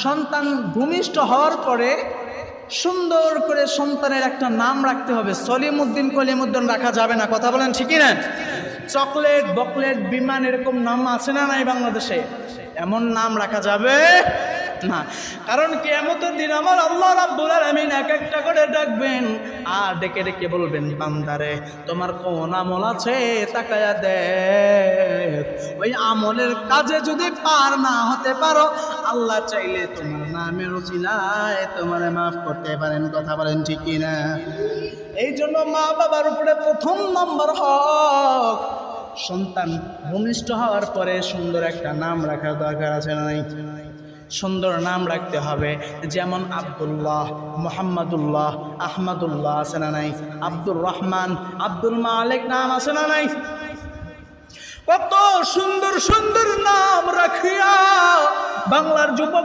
সন্তান ভূমিষ্ঠ হওয়ার পরে সুন্দর করে সন্তানের একটা নাম রাখতে হবে। সলিমউদ্দিন কলিমউদ্দিন রাখা যাবে না, কথা বলেন ঠিকই না? চকলেট বকলেট বিমান এরকম নাম আছে না নাই বাংলাদেশে? এমন নাম রাখা যাবে না, কারণ কিয়ামতের দিন আমার আল্লাহ রাব্বুল আলামিন এক একটা করে ডাকবেন আর ডেকে ডেকে বলবেন, বান্দারে তোমার কোন আমল আছে তাকায়া দেখ। ওই আমলের কাজে যদি পার না হতে পারো, আল্লাহ চাইলে তোমার নামের উসিলায় তোমার মাফ করতে পারেন, কথা বলেন ঠিক কি না? এই জন্য মা বাবার উপরে প্রথম নম্বর হক, সন্তান ভূমিষ্ঠ হওয়ার পরে সুন্দর একটা নাম রাখার দরকার আছে না নাই? সুন্দর নাম রাখতে হবে, যেমন আব্দুল্লাহ, মোহাম্মদুল্লাহ, আহমদুল্লাহ আছে না নাই? আব্দুর রহমান, আব্দুল মালিক নাম আছে না নাই? কত সুন্দর সুন্দর নাম রাখিয়া বাংলার যুবক